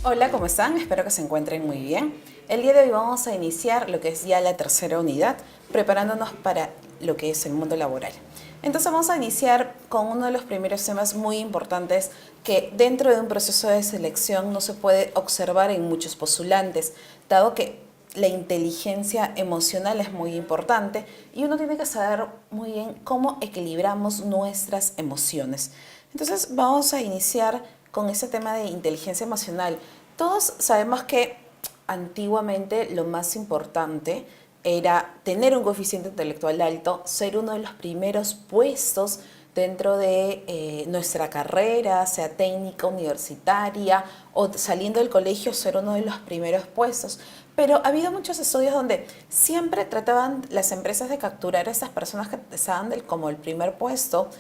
Hola, ¿cómo están? Espero que se encuentren muy bien. El día de hoy vamos a iniciar lo que es ya la tercera unidad, preparándonos para lo que es el mundo laboral. Entonces vamos a iniciar con uno de los primeros temas muy importantes que dentro de un proceso de selección no se puede observar en muchos postulantes, dado que la inteligencia emocional es muy importante y uno tiene que saber muy bien cómo equilibramos nuestras emociones. Entonces vamos a iniciar con ese tema de inteligencia emocional. Todos sabemos que antiguamente lo más importante era tener un coeficiente intelectual alto, ser uno de los primeros puestos dentro de nuestra carrera, sea técnica, universitaria o saliendo del colegio, ser uno de los primeros puestos. Pero ha habido muchos estudios donde siempre trataban las empresas de capturar a esas personas que estaban como el primer puesto,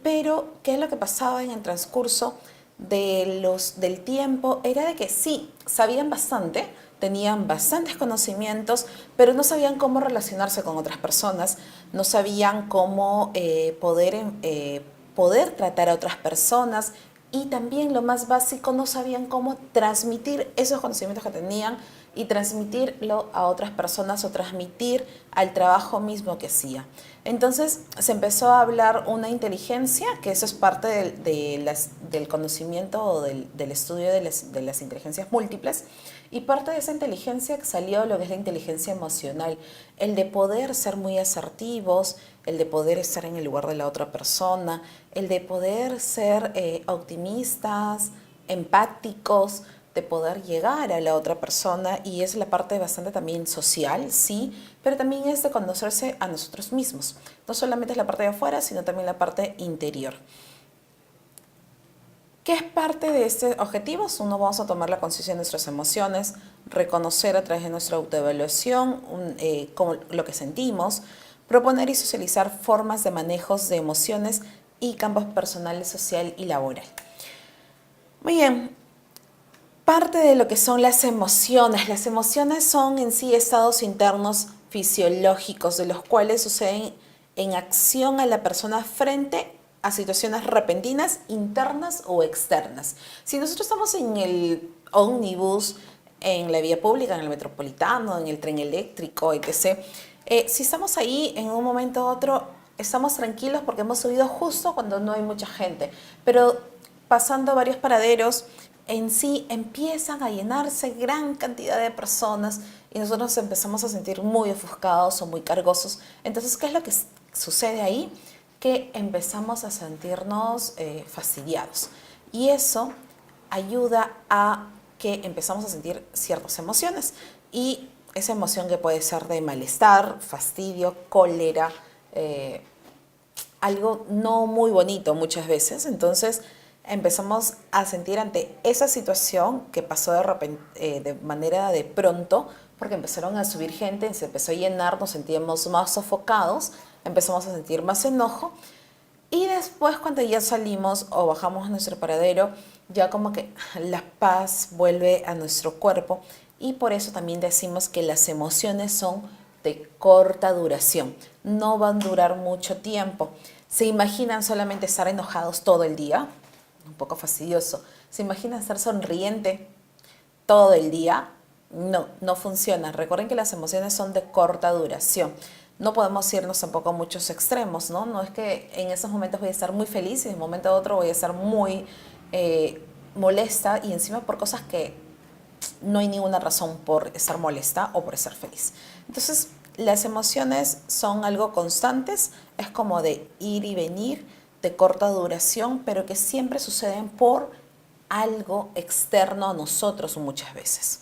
pero ¿qué es lo que pasaba en el transcurso del tiempo? Era de que sí, sabían bastante, tenían bastantes conocimientos, pero no sabían cómo relacionarse con otras personas, no sabían cómo poder tratar a otras personas y también lo más básico, no sabían cómo transmitir esos conocimientos que tenían y transmitirlo a otras personas o transmitir al trabajo mismo que hacía. Entonces se empezó a hablar una inteligencia, que eso es parte del conocimiento o del estudio de las inteligencias múltiples, y parte de esa inteligencia que salió lo que es la inteligencia emocional, el de poder ser muy asertivos, el de poder estar en el lugar de la otra persona, el de poder ser optimistas, empáticos, de poder llegar a la otra persona, y es la parte bastante también social, sí, pero también es de conocerse a nosotros mismos. No solamente es la parte de afuera, sino también la parte interior. ¿Qué es parte de este objetivo? Uno, vamos a tomar la conciencia de nuestras emociones, reconocer a través de nuestra autoevaluación como lo que sentimos, proponer y socializar formas de manejos de emociones y campos personales, social y laboral. Muy bien, parte de lo que son las emociones. Las emociones son en sí estados internos fisiológicos de los cuales suceden en acción a la persona frente a situaciones repentinas, internas o externas. Si nosotros estamos en el ómnibus, en la vía pública, en el metropolitano, en el tren eléctrico, etc., si estamos ahí en un momento u otro, estamos tranquilos porque hemos subido justo cuando no hay mucha gente, pero pasando varios paraderos, en sí empiezan a llenarse gran cantidad de personas y nosotros nos empezamos a sentir muy ofuscados o muy cargosos. Entonces, ¿qué es lo que sucede ahí? Que empezamos a sentirnos fastidiados. Y eso ayuda a que empezamos a sentir ciertas emociones. Y esa emoción que puede ser de malestar, fastidio, cólera, eh, algo no muy bonito muchas veces. Entonces empezamos a sentir ante esa situación que pasó de manera de pronto, porque empezaron a subir gente, se empezó a llenar, nos sentíamos más sofocados, empezamos a sentir más enojo, y después cuando ya salimos o bajamos a nuestro paradero, ya como que la paz vuelve a nuestro cuerpo, y por eso también decimos que las emociones son de corta duración, no van a durar mucho tiempo. ¿Se imaginan solamente estar enojados todo el día? Un poco fastidioso. ¿Se imaginan estar sonriente todo el día? No, no funciona. Recuerden que las emociones son de corta duración. No podemos irnos tampoco a muchos extremos, ¿no? No es que en esos momentos voy a estar muy feliz y de un momento a otro voy a estar muy molesta, y encima por cosas que no hay ninguna razón por estar molesta o por estar feliz. Entonces, las emociones son algo constantes, es como de ir y venir, de corta duración, pero que siempre suceden por algo externo a nosotros muchas veces.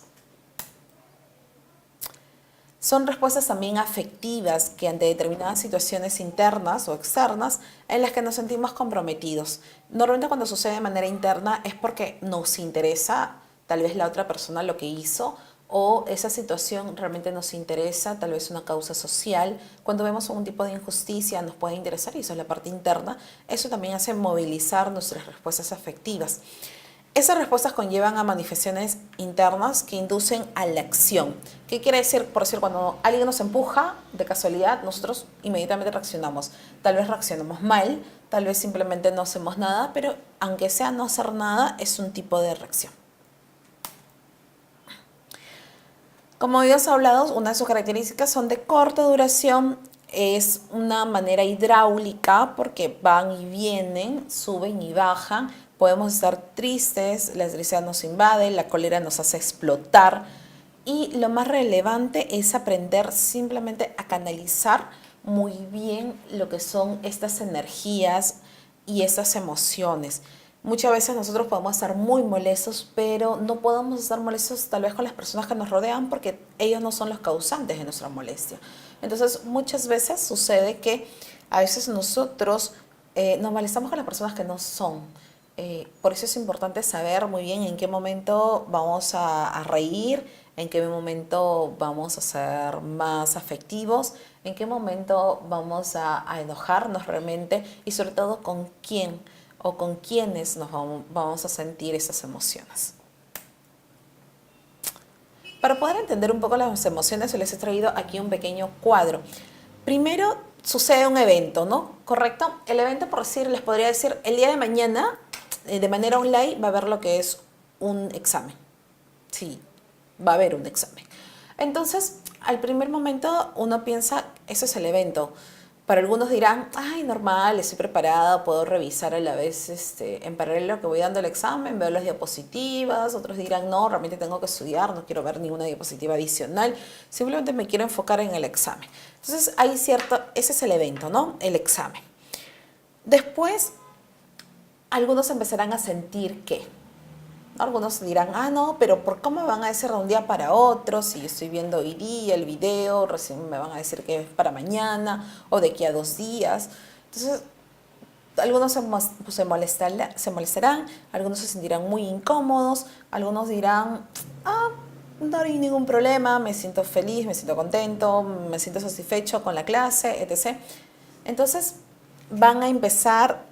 Son respuestas también afectivas que ante determinadas situaciones internas o externas en las que nos sentimos comprometidos. Normalmente cuando sucede de manera interna es porque nos interesa tal vez la otra persona lo que hizo, o esa situación realmente nos interesa, tal vez una causa social. Cuando vemos algún tipo de injusticia nos puede interesar, y eso es la parte interna. Eso también hace movilizar nuestras respuestas afectivas. Esas respuestas conllevan a manifestaciones internas que inducen a la acción. ¿Qué quiere decir? Por decir, cuando alguien nos empuja de casualidad, nosotros inmediatamente reaccionamos. Tal vez reaccionamos mal, tal vez simplemente no hacemos nada, pero aunque sea no hacer nada, es un tipo de reacción. Como habíamos hablado, una de sus características son de corta duración, es una manera hidráulica porque van y vienen, suben y bajan. Podemos estar tristes, la tristeza nos invade, la cólera nos hace explotar. Y lo más relevante es aprender simplemente a canalizar muy bien lo que son estas energías y estas emociones. Muchas veces nosotros podemos estar muy molestos, pero no podemos estar molestos tal vez con las personas que nos rodean porque ellos no son los causantes de nuestra molestia. Entonces, muchas veces sucede que a veces nosotros nos molestamos con las personas que no son. Por eso es importante saber muy bien en qué momento vamos a reír, en qué momento vamos a ser más afectivos, en qué momento vamos a enojarnos realmente y sobre todo con quién o con quiénes nos vamos a sentir esas emociones. Para poder entender un poco las emociones, les he traído aquí un pequeño cuadro. Primero sucede un evento, ¿no? ¿Correcto? El evento, por decir, les podría decir, el día de mañana, de manera online, va a haber lo que es un examen. Sí, va a haber un examen. Entonces, al primer momento uno piensa, eso es el evento. Para algunos dirán, ay, normal, estoy preparada, puedo revisar a la vez en paralelo que voy dando el examen, veo las diapositivas. Otros dirán, no, realmente tengo que estudiar, no quiero ver ninguna diapositiva adicional, simplemente me quiero enfocar en el examen. Entonces, hay ese es el evento, ¿no? El examen. Después, algunos empezarán a sentir que algunos dirán, ah, no, pero ¿por cómo me van a decir de un día para otro? Si yo estoy viendo hoy día el video, recién me van a decir que es para mañana o de aquí a 2 días. Entonces, algunos se molestarán, algunos se sentirán muy incómodos, algunos dirán, ah, no hay ningún problema, me siento feliz, me siento contento, me siento satisfecho con la clase, etc. Entonces, van a empezar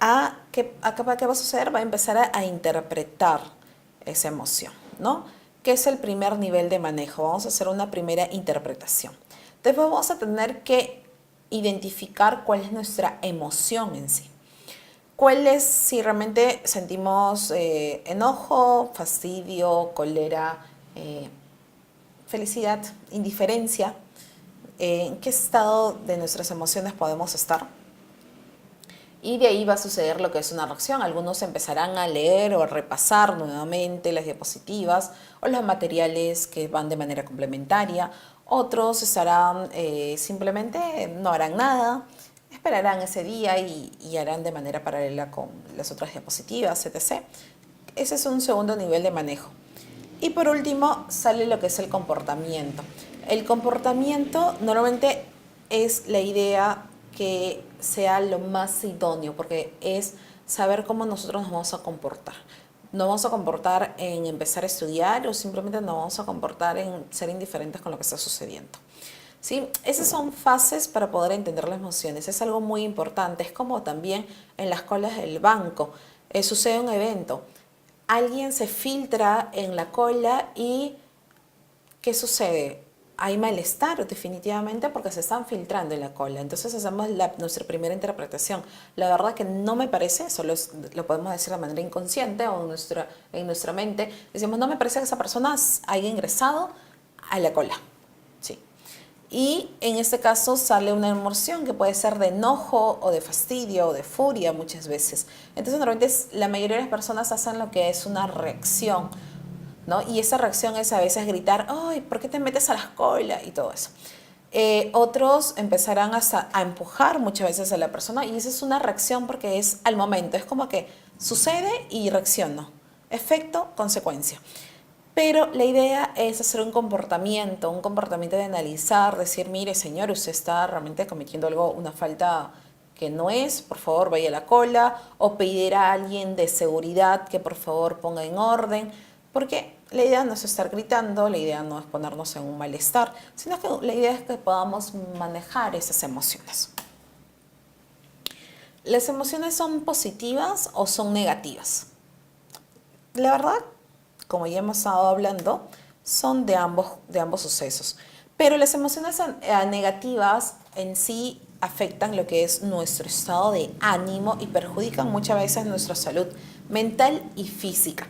¿qué va a suceder? Va a empezar a interpretar esa emoción, ¿no? Que es el primer nivel de manejo. Vamos a hacer una primera interpretación. Después vamos a tener que identificar cuál es nuestra emoción en sí. ¿Cuál es si realmente sentimos enojo, fastidio, cólera, felicidad, indiferencia? ¿En qué estado de nuestras emociones podemos estar? Y de ahí va a suceder lo que es una reacción. Algunos empezarán a leer o a repasar nuevamente las diapositivas o los materiales que van de manera complementaria. Otros estarán simplemente no harán nada, esperarán ese día y harán de manera paralela con las otras diapositivas, etc. Ese es un segundo nivel de manejo. Y por último sale lo que es el comportamiento. El comportamiento normalmente es la idea que sea lo más idóneo, porque es saber cómo nosotros nos vamos a comportar. No vamos a comportar en empezar a estudiar o simplemente nos vamos a comportar en ser indiferentes con lo que está sucediendo. ¿Sí? Esas son fases para poder entender las emociones. Es algo muy importante. Es como también en las colas del banco. Sucede un evento. Alguien se filtra en la cola y ¿qué sucede? Hay malestar definitivamente porque se están filtrando en la cola. Entonces hacemos nuestra primera interpretación. La verdad que no me parece, eso lo podemos decir de manera inconsciente o en nuestra mente. Decimos, no me parece que esa persona haya ingresado a la cola. Sí. Y en este caso sale una emoción que puede ser de enojo o de fastidio o de furia muchas veces. Entonces normalmente la mayoría de las personas hacen lo que es una reacción, ¿no? Y esa reacción es a veces gritar, ¡ay, ¿por qué te metes a la escuela? Y todo eso. Otros empezarán a empujar muchas veces a la persona y esa es una reacción porque es al momento, es como que sucede y reacciono. Efecto, consecuencia. Pero la idea es hacer un comportamiento de analizar, decir, mire señor, usted está realmente cometiendo una falta que no es, por favor vaya a la cola, o pedir a alguien de seguridad que por favor ponga en orden, porque la idea no es estar gritando, la idea no es ponernos en un malestar, sino que la idea es que podamos manejar esas emociones. ¿Las emociones son positivas o son negativas? La verdad, como ya hemos estado hablando, son de ambos sucesos. Pero las emociones negativas en sí afectan lo que es nuestro estado de ánimo y perjudican muchas veces nuestra salud mental y física.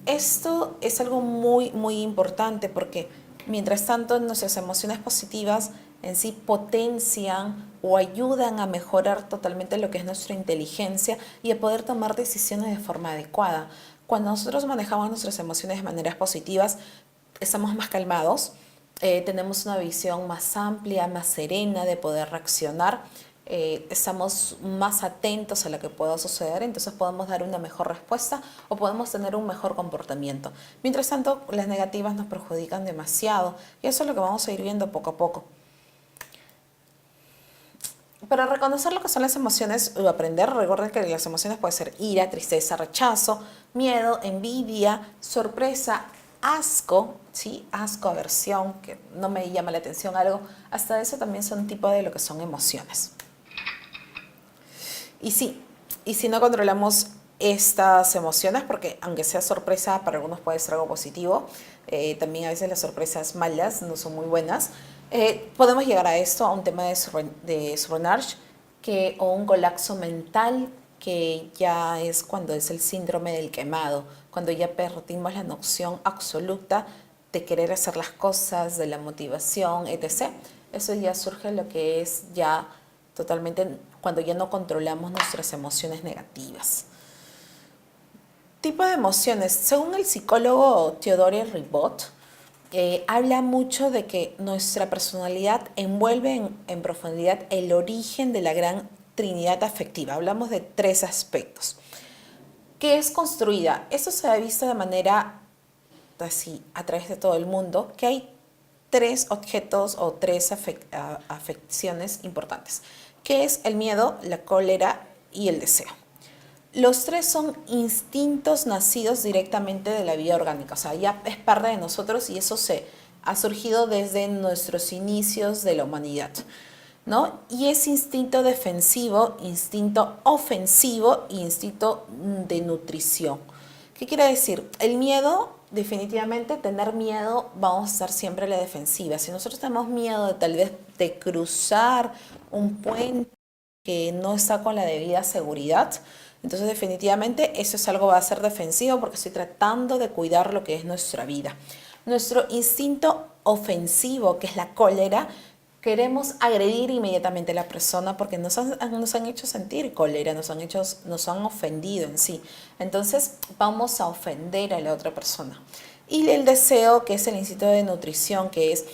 Esto es algo muy, muy importante porque Mientras tanto, nuestras emociones positivas en sí potencian o ayudan a mejorar totalmente lo que es nuestra inteligencia y a poder tomar decisiones de forma adecuada. Cuando nosotros manejamos nuestras emociones de maneras positivas, estamos más calmados, tenemos una visión más amplia, más serena de poder reaccionar, estamos más atentos a lo que pueda suceder, entonces podemos dar una mejor respuesta o podemos tener un mejor comportamiento. Mientras tanto, las negativas nos perjudican demasiado y eso es lo que vamos a ir viendo poco a poco. Para reconocer lo que son las emociones o aprender, recuerden que las emociones pueden ser ira, tristeza, rechazo, miedo, envidia, sorpresa, asco, ¿sí? Asco, aversión, que no me llama la atención algo. Hasta eso también son tipo de lo que son emociones. Y sí, y si no controlamos estas emociones, porque aunque sea sorpresa, para algunos puede ser algo positivo, también a veces las sorpresas malas no son muy buenas, podemos llegar a esto, a un tema de Sobrenoir, o un colapso mental, que ya es cuando es el síndrome del quemado, cuando ya perdimos la noción absoluta de querer hacer las cosas, de la motivación, etc. Eso ya surge lo que es ya totalmente cuando ya no controlamos nuestras emociones negativas. Tipo de emociones. Según el psicólogo Theodore Ribot, habla mucho de que nuestra personalidad envuelve en profundidad el origen de la gran trinidad afectiva. Hablamos de 3 aspectos. ¿Qué es construida? Esto se ha visto de manera así a través de todo el mundo, que hay 3 objetos o 3 afecciones importantes, que es el miedo, la cólera y el deseo. Los 3 son instintos nacidos directamente de la vida orgánica, o sea, ya es parte de nosotros y eso se ha surgido desde nuestros inicios de la humanidad, ¿no? Y es instinto defensivo, instinto ofensivo e instinto de nutrición. ¿Qué quiere decir? El miedo, definitivamente, tener miedo, vamos a estar siempre a la defensiva. Si nosotros tenemos miedo de tal vez de cruzar un puente que no está con la debida seguridad, entonces definitivamente eso es algo que va a ser defensivo porque estoy tratando de cuidar lo que es nuestra vida. Nuestro instinto ofensivo, que es la cólera, queremos agredir inmediatamente a la persona porque nos han hecho sentir cólera, nos han ofendido en sí. Entonces vamos a ofender a la otra persona. Y el deseo, que es el instinto de nutrición, que es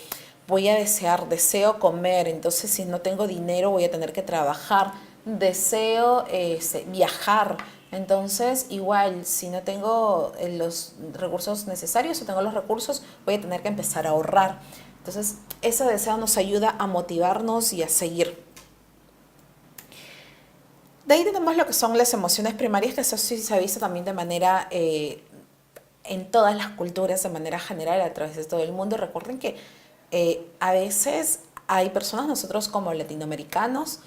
voy a deseo comer, entonces si no tengo dinero voy a tener que trabajar, deseo viajar, entonces igual si no tengo los recursos necesarios o tengo los recursos voy a tener que empezar a ahorrar. Entonces ese deseo nos ayuda a motivarnos y a seguir. De ahí tenemos lo que son las emociones primarias, que eso sí se ha visto también de manera en todas las culturas, de manera general a través de todo el mundo. Recuerden que a veces hay personas, nosotros como latinoamericanos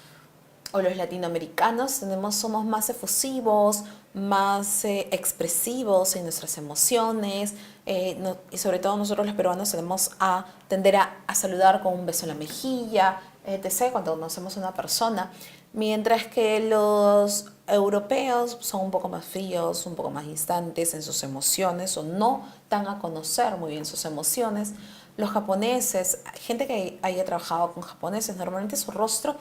o los latinoamericanos somos más efusivos, más expresivos en nuestras emociones, y sobre todo nosotros los peruanos tenemos a tender a saludar con un beso en la mejilla, etc., cuando conocemos a una persona, mientras que los europeos son un poco más fríos, un poco más distantes en sus emociones o no dan a conocer muy bien sus emociones. Los japoneses, gente que haya trabajado con japoneses, normalmente su rostro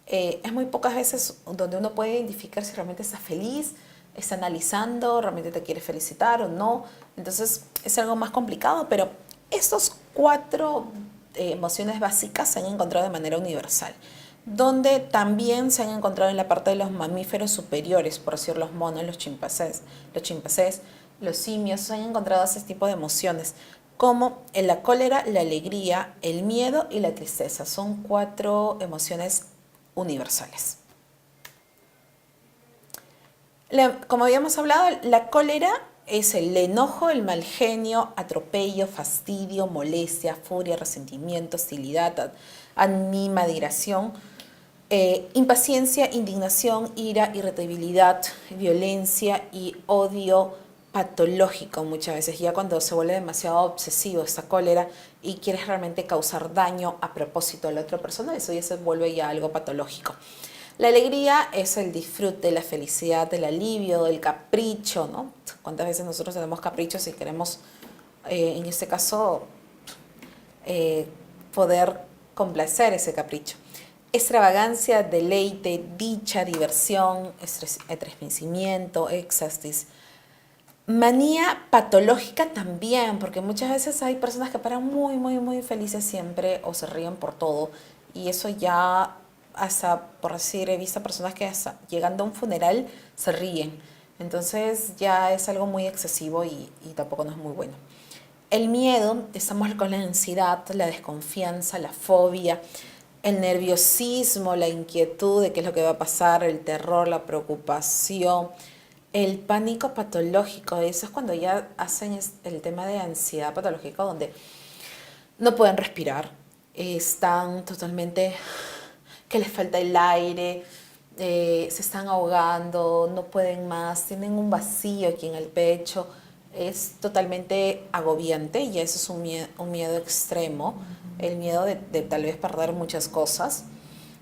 es muy pocas veces donde uno puede identificar si realmente está feliz, está analizando, realmente te quiere felicitar o no. Entonces es algo más complicado, pero estos 4 emociones básicas se han encontrado de manera universal, donde también se han encontrado en la parte de los mamíferos superiores, por decir los monos, los chimpancés, los simios, se han encontrado ese tipo de emociones, como en la cólera, la alegría, el miedo y la tristeza. Son 4 emociones universales. Como habíamos hablado, la cólera es el enojo, el mal genio, atropello, fastidio, molestia, furia, resentimiento, hostilidad, animadiración, impaciencia, indignación, ira, irritabilidad, violencia y odio patológico muchas veces, ya cuando se vuelve demasiado obsesivo esta cólera y quieres realmente causar daño a propósito a la otra persona, eso ya se vuelve ya algo patológico. La alegría es el disfrute, la felicidad, el alivio, el capricho, ¿no? ¿Cuántas veces nosotros tenemos caprichos y queremos, en este caso, eh, poder complacer ese capricho. Extravagancia, deleite, dicha, diversión, estremecimiento, éxtasis. Manía patológica también, porque muchas veces hay personas que paran muy felices siempre o se ríen por todo. Y eso ya, hasta por decir, he visto personas que hasta llegando a un funeral se ríen. Entonces ya es algo muy excesivo y tampoco no es muy bueno. El miedo, estamos con la ansiedad, la desconfianza, la fobia, el nerviosismo, la inquietud de qué es lo que va a pasar, el terror, la preocupación, el pánico patológico. Eso es cuando ya hacen el tema de ansiedad patológica, donde no pueden respirar, están totalmente que les falta el aire, se están ahogando, no pueden más, tienen un vacío aquí en el pecho. Es totalmente agobiante y eso es un miedo extremo, el miedo de tal vez perder muchas cosas.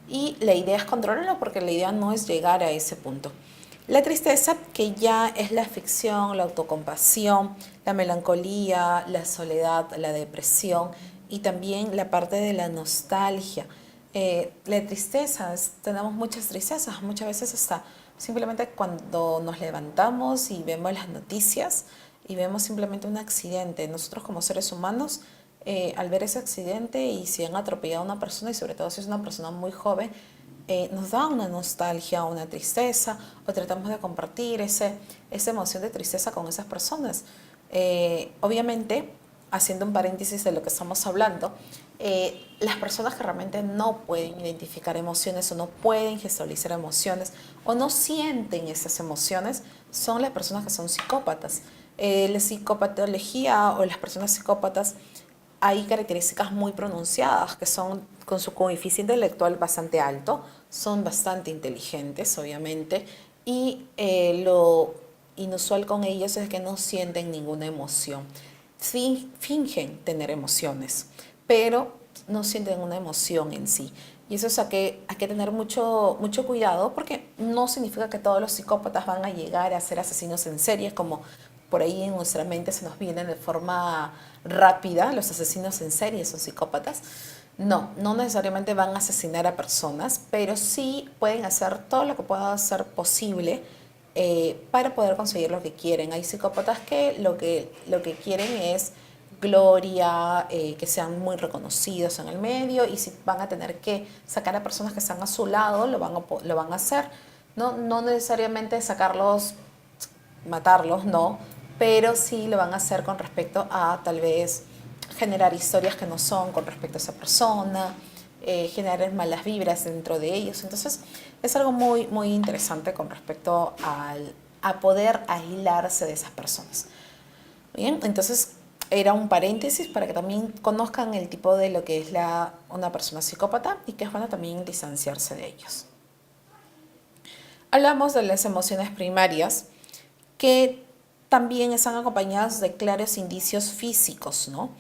Y la idea es controlarlo porque la idea no es llegar a ese punto. La tristeza, que ya es la aflicción, la autocompasión, la melancolía, la soledad, la depresión y también la parte de la nostalgia. La tristeza, tenemos muchas tristezas, muchas veces hasta simplemente cuando nos levantamos y vemos las noticias y vemos simplemente un accidente. Nosotros como seres humanos, al ver ese accidente y si han atropellado a una persona y sobre todo si es una persona muy joven, nos da una nostalgia, una tristeza, o tratamos de compartir esa emoción de tristeza con esas personas. Obviamente, haciendo un paréntesis de lo que estamos hablando, las personas que realmente no pueden identificar emociones o no pueden gestualizar emociones o no sienten esas emociones son las personas que son psicópatas. La psicopatología o las personas psicópatas hay características muy pronunciadas que son con su coeficiente intelectual bastante alto, son bastante inteligentes, obviamente, y lo inusual con ellos es que no sienten ninguna emoción. Fingen tener emociones, pero no sienten una emoción en sí. Y eso es hay que tener mucho cuidado porque no significa que todos los psicópatas van a llegar a ser asesinos en serie, como por ahí en nuestra mente se nos viene de forma rápida, los asesinos en serie son psicópatas. No, no necesariamente van a asesinar a personas, pero sí pueden hacer todo lo que pueda ser posible para poder conseguir lo que quieren. Hay psicópatas que lo que quieren es gloria, que sean muy reconocidos en el medio y si van a tener que sacar a personas que están a su lado, lo van a hacer. No, no necesariamente sacarlos, matarlos, no, pero sí lo van a hacer con respecto a tal vez generar historias que no son con respecto a esa persona, generar malas vibras dentro de ellos. Entonces es algo muy interesante con respecto a poder aislarse de esas personas. Bien, entonces era un paréntesis para que también conozcan el tipo de lo que es una persona psicópata y que es bueno también distanciarse de ellos. Hablamos de las emociones primarias que también están acompañadas de claros indicios físicos, ¿no?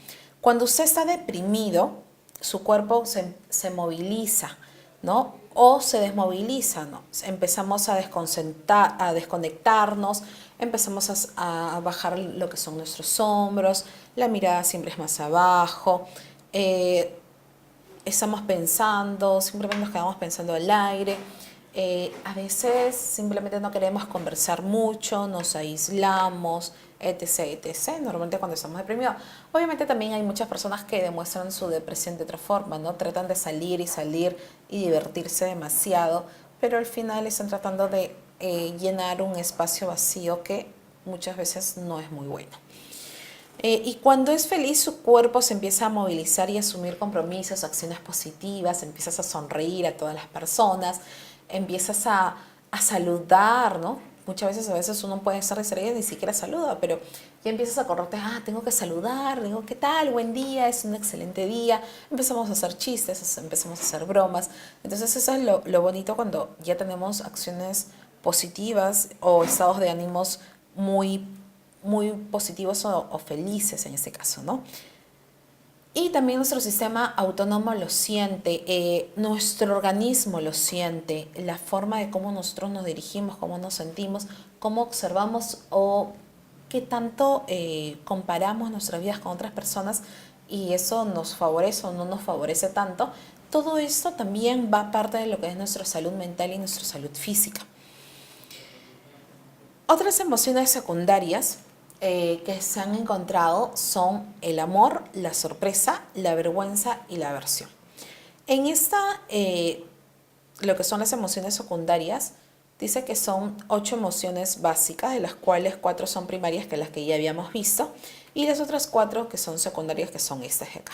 Cuando usted está deprimido, su cuerpo se moviliza, ¿no? O se desmoviliza, ¿no? Empezamos a desconectarnos, empezamos a bajar lo que son nuestros hombros, la mirada siempre es más abajo, estamos pensando, simplemente nos quedamos pensando al aire. A veces simplemente no queremos conversar mucho, nos aislamos, etc. Normalmente cuando estamos deprimidos. Obviamente también hay muchas personas que demuestran su depresión de otra forma, ¿no? Tratan de salir y divertirse demasiado, pero al final están tratando de llenar un espacio vacío que muchas veces no es muy bueno. Y cuando es feliz, su cuerpo se empieza a movilizar y a asumir compromisos, acciones positivas, empiezas a sonreír a todas las personas, empiezas a saludar, ¿no? Muchas veces, a veces uno puede estar distraído y ni siquiera saluda, pero ya empiezas a acordarte, tengo que saludar, digo, ¿qué tal? Buen día, es un excelente día. Empezamos a hacer chistes, empezamos a hacer bromas. Entonces eso es lo bonito cuando ya tenemos acciones positivas o estados de ánimos muy positivos o felices en este caso, ¿no? Y también nuestro sistema autónomo lo siente, nuestro organismo lo siente, la forma de cómo nosotros nos dirigimos, cómo nos sentimos, cómo observamos o qué tanto comparamos nuestras vidas con otras personas, y eso nos favorece o no nos favorece tanto. Todo esto también va parte de lo que es nuestra salud mental y nuestra salud física. Otras emociones secundarias que se han encontrado son el amor, la sorpresa, la vergüenza y la aversión. En lo que son las emociones secundarias, dice que son 8 emociones básicas, de las cuales 4 son primarias, que las que ya habíamos visto, y las otras 4 que son secundarias, que son estas de acá.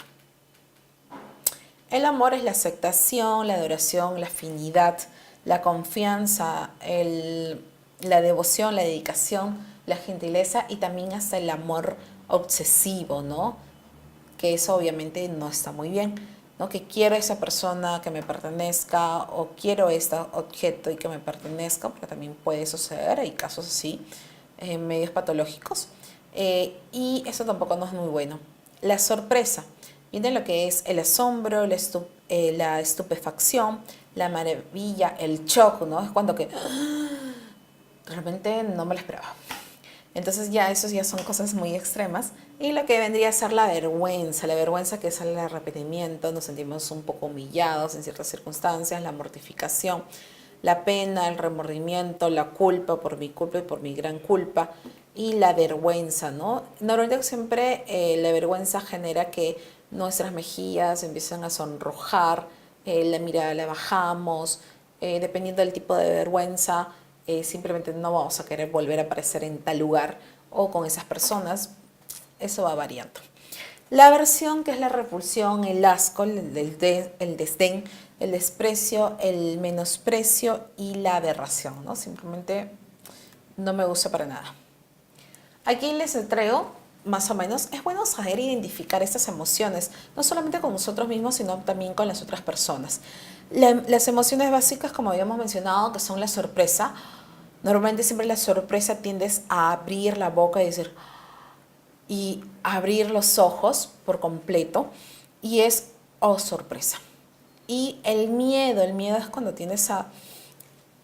El amor es la aceptación, la adoración, la afinidad, la confianza, la devoción, la dedicación, la gentileza y también hasta el amor obsesivo, ¿no? Que eso obviamente no está muy bien, ¿no? Que quiero a esa persona que me pertenezca o quiero este objeto y que me pertenezca, porque también puede suceder, hay casos así, medios patológicos, y eso tampoco no es muy bueno. La sorpresa viene lo que es el asombro, la estupefacción, la maravilla, el shock, ¿no? Es cuando que realmente no me lo esperaba. Entonces ya esos ya son cosas muy extremas. Y lo que vendría a ser la vergüenza que es el arrepentimiento, nos sentimos un poco humillados en ciertas circunstancias, la mortificación, la pena, el remordimiento, la culpa por mi culpa y por mi gran culpa, y la vergüenza, ¿no? Normalmente siempre la vergüenza genera que nuestras mejillas empiezan a sonrojar, la mirada la bajamos, dependiendo del tipo de vergüenza, simplemente no vamos a querer volver a aparecer en tal lugar o con esas personas. Eso va variando. La aversión, que es la repulsión, el asco, el desdén, el desprecio, el menosprecio y la aberración, ¿no? Simplemente no me gusta para nada. Aquí les entrego, más o menos, es bueno saber identificar estas emociones, no solamente con nosotros mismos, sino también con las otras personas. Las emociones básicas, como habíamos mencionado, que son la sorpresa. Normalmente siempre la sorpresa tiendes a abrir la boca y abrir los ojos por completo, y es, oh, sorpresa. Y el miedo es cuando tiendes a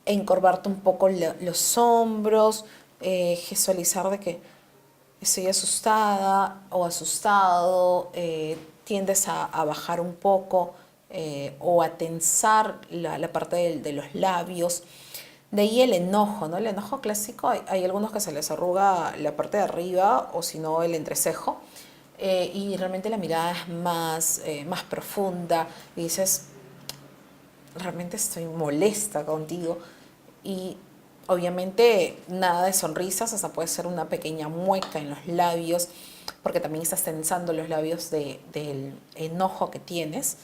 encorvarte un poco los hombros, visualizar de que estoy asustada o asustado, tiendes a bajar un poco o a tensar la parte de los labios. De ahí el enojo, ¿no? El enojo clásico, hay algunos que se les arruga la parte de arriba o si no el entrecejo, y realmente la mirada es más profunda y dices, realmente estoy molesta contigo, y obviamente nada de sonrisas, hasta puede ser una pequeña mueca en los labios, porque también estás tensando los labios del enojo que tienes.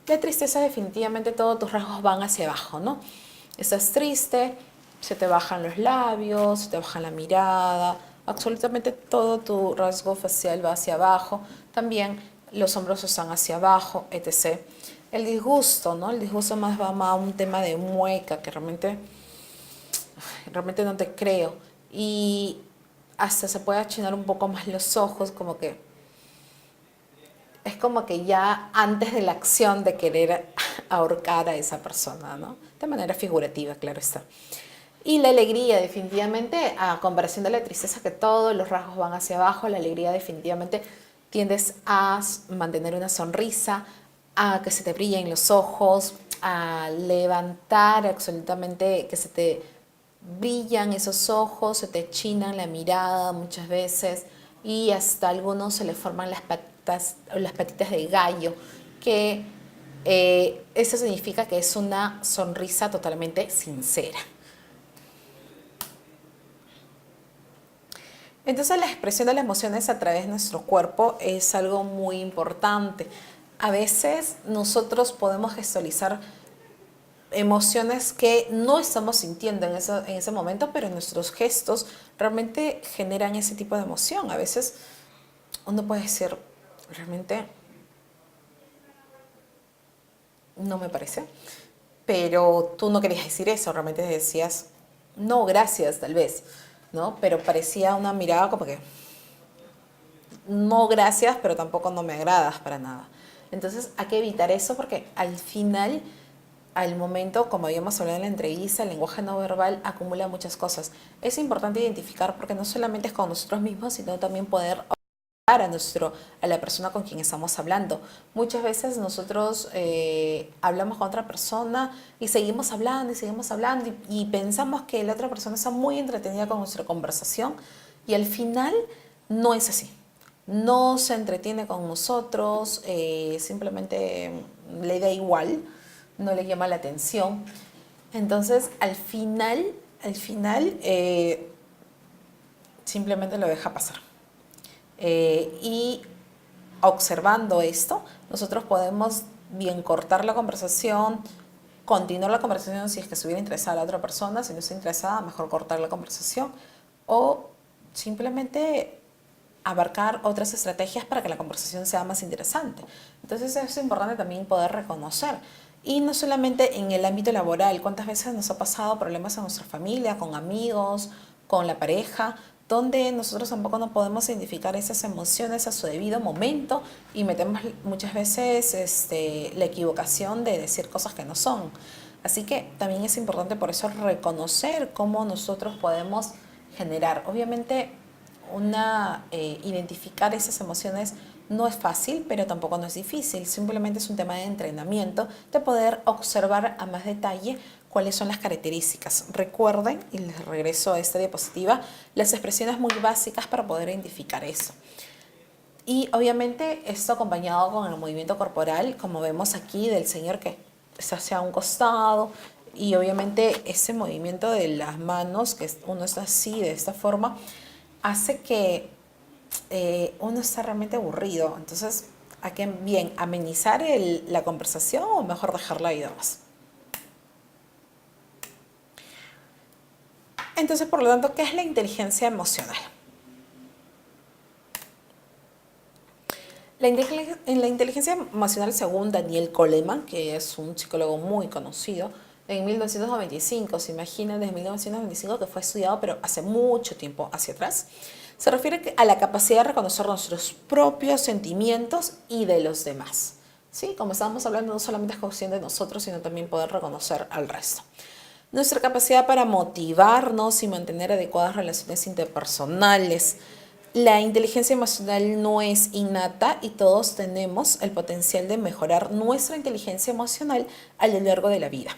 La tristeza, definitivamente todos tus rasgos van hacia abajo, ¿no? Estás triste, se te bajan los labios, se te baja la mirada, absolutamente todo tu rasgo facial va hacia abajo, también los hombros están hacia abajo, etc. El disgusto, ¿no? El disgusto más va más a un tema de mueca, que realmente no te creo. Y hasta se puede achinar un poco más los ojos, como que es como que ya antes de la acción de querer ahorcar a esa persona, ¿no? De manera figurativa, claro está. Y la alegría, definitivamente, a comparación de la tristeza, que todos los rasgos van hacia abajo, la alegría definitivamente tiendes a mantener una sonrisa, a que se te brillen los ojos, a levantar absolutamente, que se te brillan esos ojos, se te chinan la mirada muchas veces, y hasta a algunos se les forman las patitas de gallo, que eso significa que es una sonrisa totalmente sincera. Entonces la expresión de las emociones a través de nuestro cuerpo es algo muy importante. A veces nosotros podemos gestualizar emociones que no estamos sintiendo en ese momento, pero nuestros gestos realmente generan ese tipo de emoción. A veces uno puede decir, realmente no me parece, pero tú no querías decir eso, realmente decías, no, gracias, tal vez, ¿no? Pero parecía una mirada como que, no, gracias, pero tampoco no me agradas para nada. Entonces hay que evitar eso, porque al final, al momento, como habíamos hablado en la entrevista, el lenguaje no verbal acumula muchas cosas. Es importante identificar, porque no solamente es con nosotros mismos, sino también poder a la persona con quien estamos hablando. Muchas veces nosotros hablamos con otra persona y seguimos hablando y pensamos que la otra persona está muy entretenida con nuestra conversación y al final no es así. No se entretiene con nosotros, simplemente le da igual, no le llama la atención. Entonces, al final, simplemente lo deja pasar. Y observando esto, nosotros podemos bien cortar la conversación, continuar la conversación si es que estuviera interesada la otra persona, si no está interesada, mejor cortar la conversación, o simplemente abarcar otras estrategias para que la conversación sea más interesante. Entonces es importante también poder reconocer. Y no solamente en el ámbito laboral, cuántas veces nos ha pasado problemas en nuestra familia, con amigos, con la pareja, donde nosotros tampoco no podemos identificar esas emociones a su debido momento y metemos muchas veces la equivocación de decir cosas que no son. Así que también es importante por eso reconocer cómo nosotros podemos generar. Obviamente identificar esas emociones no es fácil, pero tampoco no es difícil. Simplemente es un tema de entrenamiento, de poder observar a más detalle cuáles son las características. Recuerden, y les regreso a esta diapositiva, las expresiones muy básicas para poder identificar eso. Y obviamente esto acompañado con el movimiento corporal, como vemos aquí del señor que está hacia un costado, y obviamente ese movimiento de las manos, que uno está así, de esta forma, hace que uno está realmente aburrido. Entonces, ¿a qué bien? ¿Amenizar la conversación o mejor dejarla ahí nomás? Entonces, por lo tanto, ¿qué es la inteligencia emocional? En la inteligencia emocional, según Daniel Goleman, que es un psicólogo muy conocido, en 1995, se imagina desde 1995 que fue estudiado, pero hace mucho tiempo hacia atrás, se refiere a la capacidad de reconocer nuestros propios sentimientos y de los demás. ¿Sí? Como estábamos hablando, no solamente es cuestión de nosotros, sino también poder reconocer al resto. Nuestra capacidad para motivarnos y mantener adecuadas relaciones interpersonales. La inteligencia emocional no es innata y todos tenemos el potencial de mejorar nuestra inteligencia emocional a lo largo de la vida,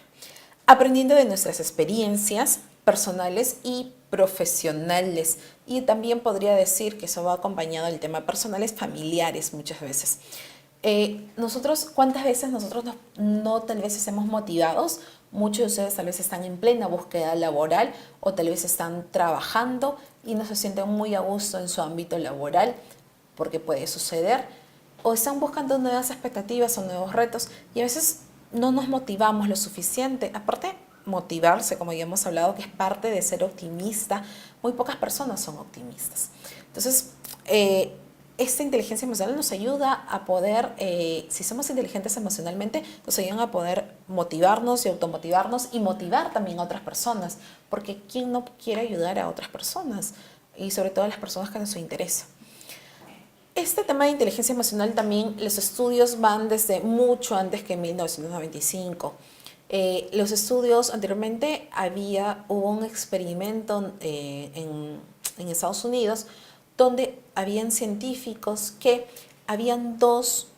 aprendiendo de nuestras experiencias personales y profesionales. Y también podría decir que eso va acompañado del tema personales, familiares muchas veces. ¿Cuántas veces nosotros no tal vez estemos motivados? Muchos de ustedes tal vez están en plena búsqueda laboral o tal vez están trabajando y no se sienten muy a gusto en su ámbito laboral, porque puede suceder, o están buscando nuevas expectativas o nuevos retos y a veces no nos motivamos lo suficiente. Aparte, motivarse, como ya hemos hablado, que es parte de ser optimista, muy pocas personas son optimistas. Entonces, esta inteligencia emocional nos ayuda a poder, si somos inteligentes emocionalmente, nos ayudan a poder motivarnos y automotivarnos y motivar también a otras personas, porque ¿quién no quiere ayudar a otras personas? Y sobre todo a las personas que nos interesa. Este tema de inteligencia emocional también, los estudios van desde mucho antes que 1995. Los estudios anteriormente hubo un experimento en Estados Unidos donde habían científicos que habían dos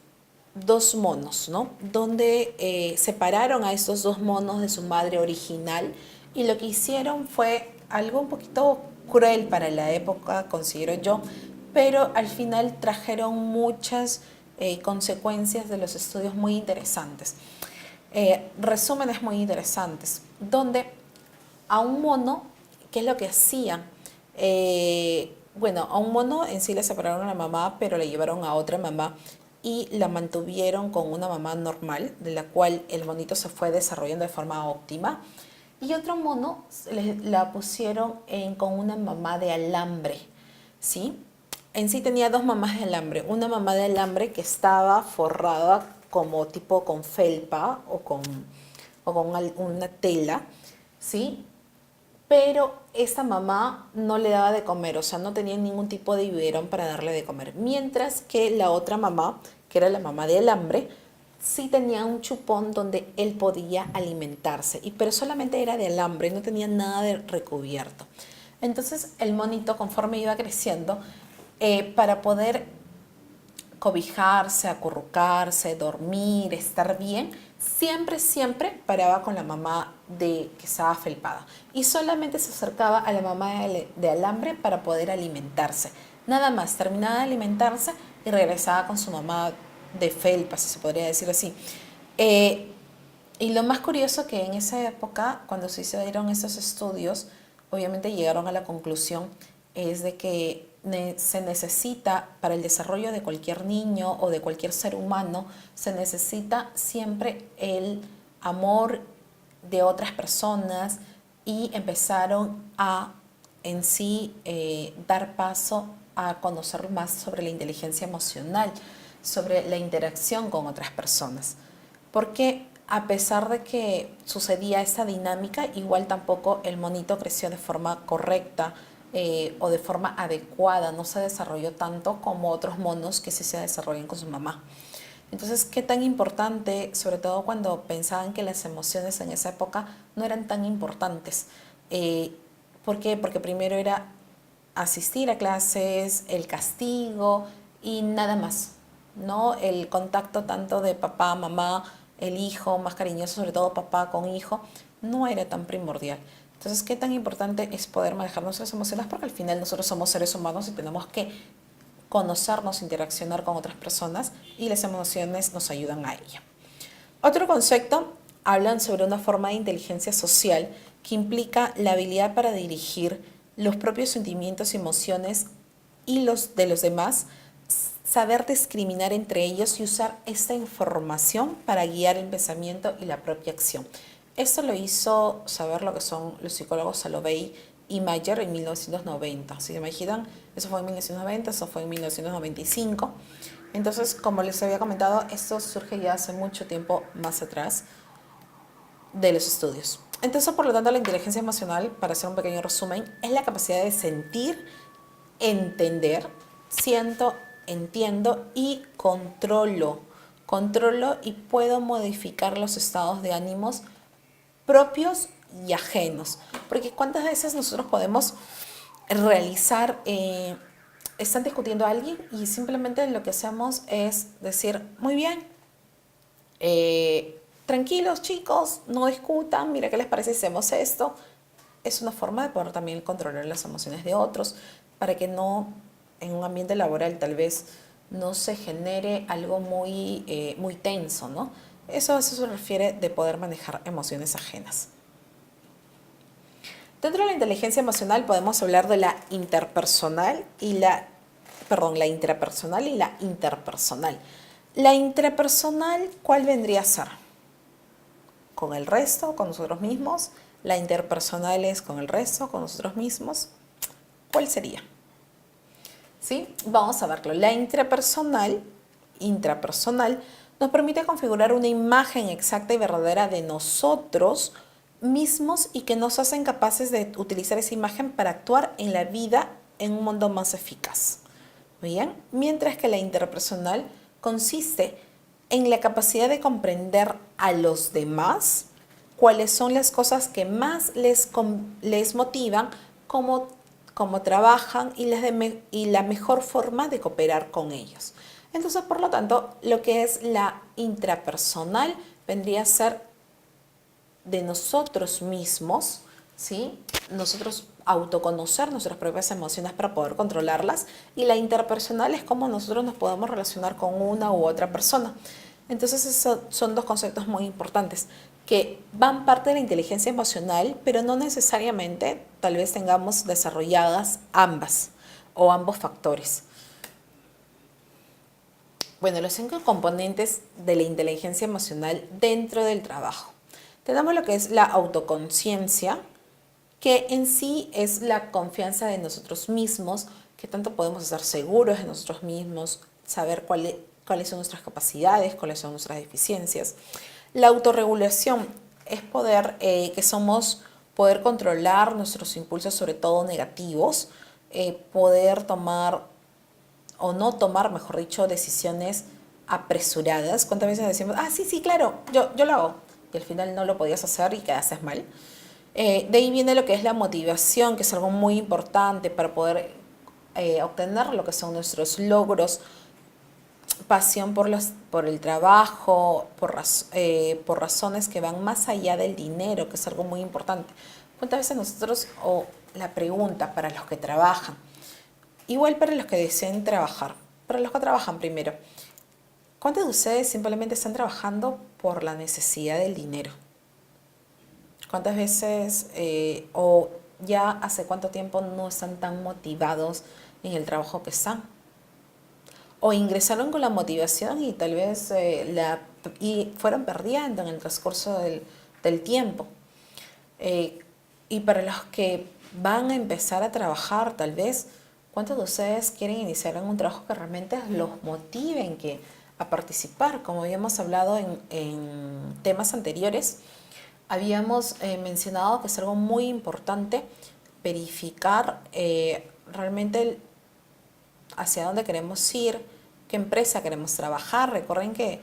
monos, ¿no? Donde separaron a estos dos monos de su madre original y lo que hicieron fue algo un poquito cruel para la época, considero yo, pero al final trajeron muchas consecuencias de los estudios muy interesantes. Resúmenes muy interesantes, donde a un mono, ¿qué es lo que hacían? Bueno, a un mono en sí le separaron a la mamá, pero le llevaron a otra mamá y la mantuvieron con una mamá normal, de la cual el monito se fue desarrollando de forma óptima. Y otro mono la pusieron con una mamá de alambre, ¿sí? En sí tenía dos mamás de alambre. Una mamá de alambre que estaba forrada como tipo con felpa o con una tela, ¿sí? Pero esta mamá no le daba de comer, o sea, no tenía ningún tipo de biberón para darle de comer. Mientras que la otra mamá, que era la mamá de alambre, sí tenía un chupón donde él podía alimentarse, pero solamente era de alambre, no tenía nada de recubierto. Entonces el monito, conforme iba creciendo, para poder cobijarse, acurrucarse, dormir, estar bien, siempre paraba con la mamá que estaba felpada y solamente se acercaba a la mamá de alambre para poder alimentarse. Nada más, terminaba de alimentarse y regresaba con su mamá de felpa, si se podría decir así. Y lo más curioso que en esa época, cuando se hicieron esos estudios, obviamente llegaron a la conclusión es de que se necesita para el desarrollo de cualquier niño o de cualquier ser humano, se necesita siempre el amor de otras personas y empezaron a en sí dar paso a conocer más sobre la inteligencia emocional, sobre la interacción con otras personas. Porque a pesar de que sucedía esa dinámica, igual tampoco el monito creció de forma correcta o de forma adecuada, no se desarrolló tanto como otros monos que sí se desarrollan con su mamá. Entonces, ¿qué tan importante, sobre todo cuando pensaban que las emociones en esa época no eran tan importantes? ¿Por qué? Porque primero era asistir a clases, el castigo y nada más, ¿no? El contacto tanto de papá, mamá, el hijo, más cariñoso, sobre todo papá con hijo, no era tan primordial. Entonces, ¿qué tan importante es poder manejar nuestras emociones? Porque al final nosotros somos seres humanos y tenemos que conocernos, interaccionar con otras personas y las emociones nos ayudan a ello. Otro concepto, hablan sobre una forma de inteligencia social que implica la habilidad para dirigir los propios sentimientos y emociones y los de los demás, saber discriminar entre ellos y usar esta información para guiar el pensamiento y la propia acción. Esto lo hizo saber lo que son los psicólogos Salovey y Mayer en 1990. ¿Se imaginan? Eso fue en 1990, eso fue en 1995. Entonces, como les había comentado, esto surge ya hace mucho tiempo más atrás de los estudios. Entonces, por lo tanto, la inteligencia emocional, para hacer un pequeño resumen, es la capacidad de sentir, entender, siento, entiendo y controlo. Controlo y puedo modificar los estados de ánimos propios y ajenos. Porque cuántas veces nosotros podemos realizar, están discutiendo a alguien y simplemente lo que hacemos es decir, muy bien, tranquilos chicos, no discutan, mira qué les parece si hacemos esto. Es una forma de poder también controlar las emociones de otros para que no, en un ambiente laboral tal vez, no se genere algo muy tenso, ¿no? Eso se refiere de poder manejar emociones ajenas. Dentro de la inteligencia emocional podemos hablar de la interpersonal y la intrapersonal y la interpersonal. La intrapersonal, ¿cuál vendría a ser? Con el resto, con nosotros mismos. La interpersonal es con el resto, con nosotros mismos. ¿Cuál sería? ¿Sí? Vamos a verlo. La intrapersonal nos permite configurar una imagen exacta y verdadera de nosotros mismos y que nos hacen capaces de utilizar esa imagen para actuar en la vida en un mundo más eficaz. Bien, mientras que la interpersonal consiste en la capacidad de comprender a los demás, cuáles son las cosas que más les motivan, cómo trabajan y la mejor forma de cooperar con ellos. Entonces, por lo tanto, lo que es la intrapersonal vendría a ser de nosotros mismos, ¿sí? Nosotros autoconocer nuestras propias emociones para poder controlarlas, y la interpersonal es cómo nosotros nos podemos relacionar con una u otra persona. Entonces esos son dos conceptos muy importantes que van parte de la inteligencia emocional, pero no necesariamente tal vez tengamos desarrolladas ambas o ambos factores. Bueno, los 5 componentes de la inteligencia emocional dentro del trabajo. Tenemos lo que es la autoconciencia, que en sí es la confianza de nosotros mismos, que tanto podemos estar seguros de nosotros mismos, saber cuáles son nuestras capacidades, cuáles son nuestras deficiencias. La autorregulación es poder controlar nuestros impulsos, sobre todo negativos, poder tomar o no tomar, mejor dicho, decisiones apresuradas. ¿Cuántas veces decimos, sí, claro, yo lo hago? Y al final no lo podías hacer y quedaste mal. De ahí viene lo que es la motivación, que es algo muy importante para poder obtener lo que son nuestros logros. pasión por el trabajo, por razones que van más allá del dinero, que es algo muy importante. ¿Cuántas veces nosotros, o la pregunta para los que trabajan, igual para los que deseen trabajar, para los que trabajan primero, ¿cuántos de ustedes simplemente están trabajando por la necesidad del dinero? ¿Cuántas veces o ya hace cuánto tiempo no están tan motivados en el trabajo que están? O ingresaron con la motivación y tal vez y fueron perdiendo en el transcurso del tiempo. Y para los que van a empezar a trabajar, tal vez, ¿cuántos de ustedes quieren iniciar en un trabajo que realmente los motive a participar? Como habíamos hablado en temas anteriores, habíamos mencionado que es algo muy importante verificar realmente hacia dónde queremos ir, qué empresa queremos trabajar. Recuerden que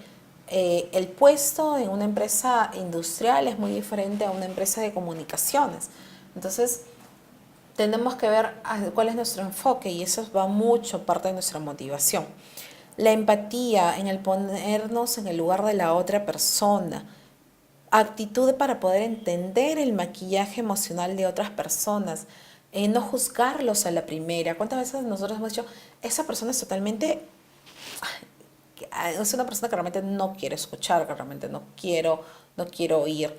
el puesto en una empresa industrial es muy diferente a una empresa de comunicaciones. Entonces, tenemos que ver cuál es nuestro enfoque y eso va mucho parte de nuestra motivación. La empatía, en el ponernos en el lugar de la otra persona. Actitud para poder entender el maquillaje emocional de otras personas. No juzgarlos a la primera. ¿Cuántas veces nosotros hemos dicho, esa persona es totalmente, es una persona que realmente no quiere escuchar, que realmente no quiero oír,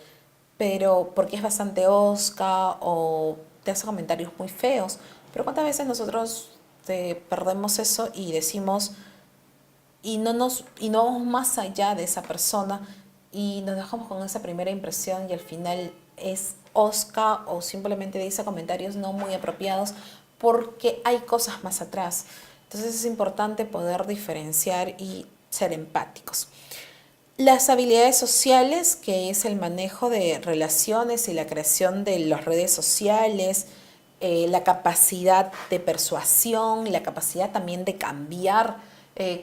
pero porque es bastante hosca o te hace comentarios muy feos? Pero ¿cuántas veces nosotros perdemos eso y decimos, y no vamos más allá de esa persona y nos dejamos con esa primera impresión y al final es hosca o simplemente dice comentarios no muy apropiados porque hay cosas más atrás? Entonces es importante poder diferenciar y ser empáticos. Las habilidades sociales, que es el manejo de relaciones y la creación de las redes sociales, la capacidad de persuasión, la capacidad también de cambiar.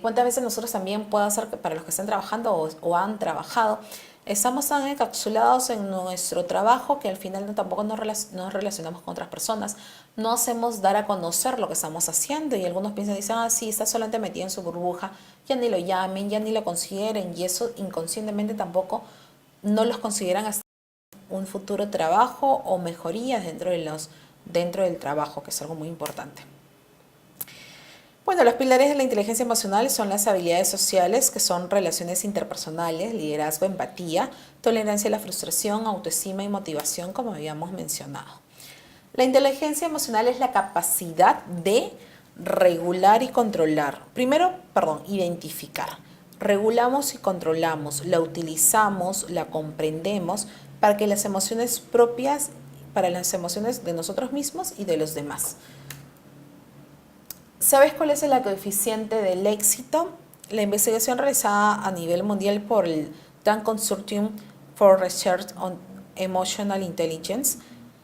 ¿Cuántas veces nosotros también puede hacer que para los que están trabajando o han trabajado, estamos tan encapsulados en nuestro trabajo que al final tampoco nos relacionamos con otras personas, no hacemos dar a conocer lo que estamos haciendo y algunos piensan, dicen, sí, está solamente metido en su burbuja, ya ni lo llamen, ya ni lo consideren y eso inconscientemente tampoco no los consideran hasta un futuro trabajo o mejorías dentro del trabajo, que es algo muy importante. Bueno, los pilares de la inteligencia emocional son las habilidades sociales, que son relaciones interpersonales, liderazgo, empatía, tolerancia a la frustración, autoestima y motivación, como habíamos mencionado. La inteligencia emocional es la capacidad de regular y controlar. Primero, identificar. Regulamos y controlamos, la utilizamos, la comprendemos para que las emociones propias, para las emociones de nosotros mismos y de los demás. ¿Sabes cuál es el coeficiente del éxito? La investigación realizada a nivel mundial por el Dan Consortium for Research on Emotional Intelligence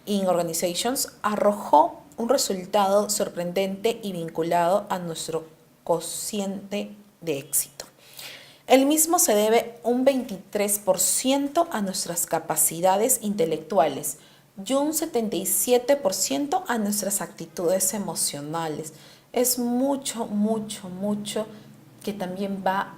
in Organizations arrojó un resultado sorprendente y vinculado a nuestro cociente de éxito. El mismo se debe un 23% a nuestras capacidades intelectuales y un 77% a nuestras actitudes emocionales. Es mucho, mucho, mucho que también va